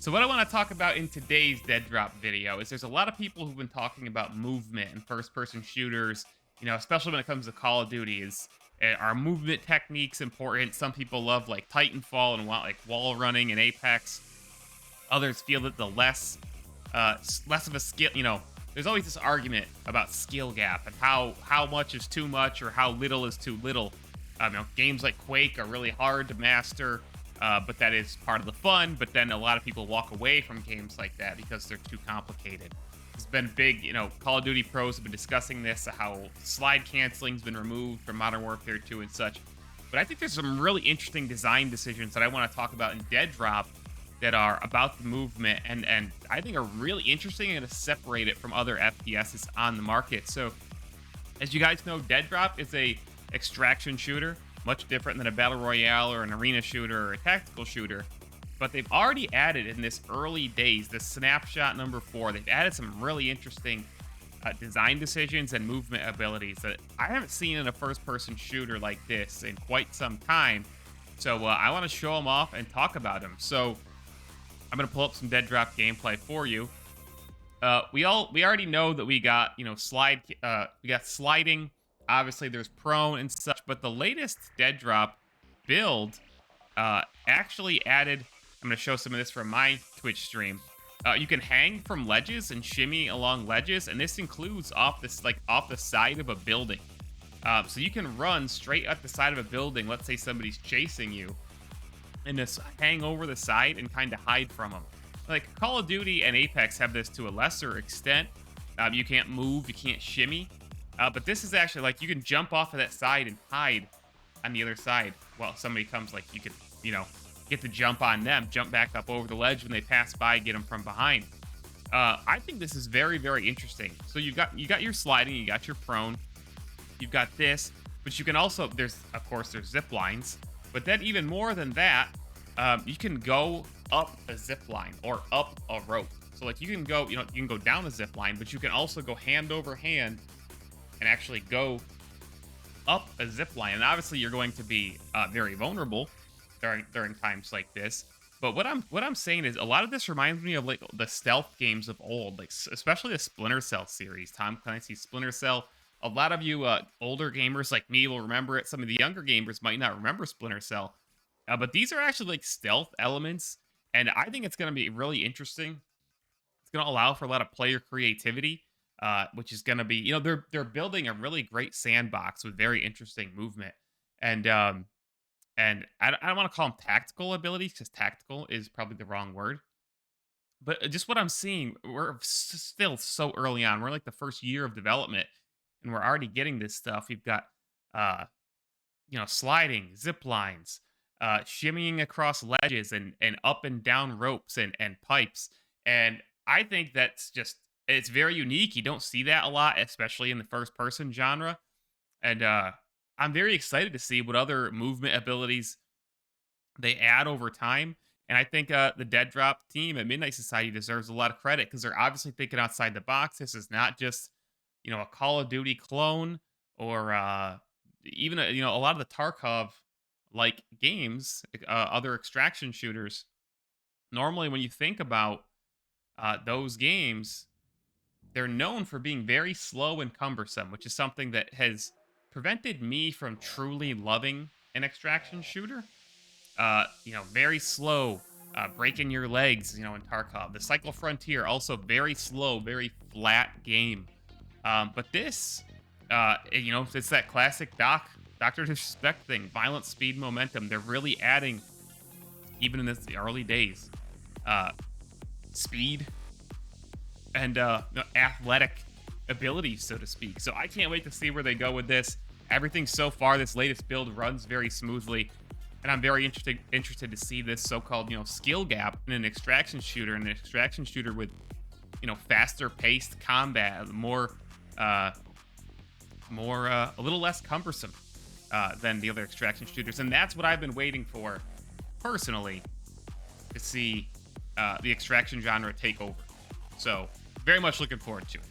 So what I want to talk about in today's Deadrop video is there's a lot of people who've been talking about movement and first-person shooters, especially when it comes to Call of Duty. Are movement techniques important? Some people love like Titanfall and want like wall running and Apex. Others feel that the less of a skill, there's always this argument about skill gap and how much is too much or how little is too little. Games like Quake are really hard to master. But that is part of the fun. But then a lot of people walk away from games like that because they're too complicated. It's been big, Call of Duty pros have been discussing this, how slide canceling's been removed from Modern Warfare 2 and such. But I think there's some really interesting design decisions that I want to talk about in Deadrop that are about the movement and I think are really interesting and to separate it from other FPSs on the market. So, as you guys know, Deadrop is a extraction shooter. Much different than a battle royale or an arena shooter or a tactical shooter. But they've already added in this early days, this snapshot number 4, they've added some really interesting design decisions and movement abilities that I haven't seen in a first-person shooter like this in quite some time. So I want to show them off and talk about them. So I'm going to pull up some Deadrop gameplay for you. We already know that we got, we got sliding. Obviously, there's prone and such, but the latest Deadrop build actually added. I'm going to show some of this from my Twitch stream. You can hang from ledges and shimmy along ledges, and this includes off the side of a building. So you can run straight up the side of a building. Let's say somebody's chasing you, and just hang over the side and kind of hide from them. Like Call of Duty and Apex have this to a lesser extent. You can't move, you can't shimmy. But this is actually like you can jump off of that side and hide on the other side. Well, somebody comes, like you could, get the jump on them, jump back up over the ledge when they pass by, get them from behind. I think this is very, very interesting. So you got your sliding, you got your prone, you've got this, but you can also there's zip lines, but then even more than that, you can go up a zip line or up a rope. So like you can go down a zip line, but you can also go hand over hand and actually go up a zip line. And obviously you're going to be very vulnerable during times like this. But what I'm saying is a lot of this reminds me of like the stealth games of old, like especially the Splinter Cell series, Tom Clancy's Splinter Cell. A lot of you older gamers like me will remember it. Some of the younger gamers might not remember Splinter Cell. But these are actually like stealth elements. And I think it's going to be really interesting. It's going to allow for a lot of player creativity. Which is going to be, they're building a really great sandbox with very interesting movement. And I don't want to call them tactical abilities because tactical is probably the wrong word. But just what I'm seeing, we're still so early on. We're like the first year of development and we're already getting this stuff. We've got, sliding, zip lines, shimmying across ledges and up and down ropes and pipes. And I think it's very unique. You don't see that a lot, especially in the first-person genre. And I'm very excited to see what other movement abilities they add over time. And I think the Deadrop team at Midnight Society deserves a lot of credit because they're obviously thinking outside the box. This is not just, a Call of Duty clone or even, a lot of the Tarkov-like games, other extraction shooters. Normally, when you think about those games, they're known for being very slow and cumbersome, which is something that has prevented me from truly loving an extraction shooter. Very slow, breaking your legs, in Tarkov. The Cycle Frontier, also very slow, very flat game. But this, it's that classic Dr. Disrespect thing, violence, speed, momentum. They're really adding, even in the early days, speed, and athletic abilities, so to speak. So I can't wait to see where they go with this. Everything so far, this latest build runs very smoothly, and I'm very interested to see this so-called skill gap in an extraction shooter, with faster paced combat, a little less cumbersome than the other extraction shooters. And that's what I've been waiting for personally, to see the extraction genre take over. So very much looking forward to it.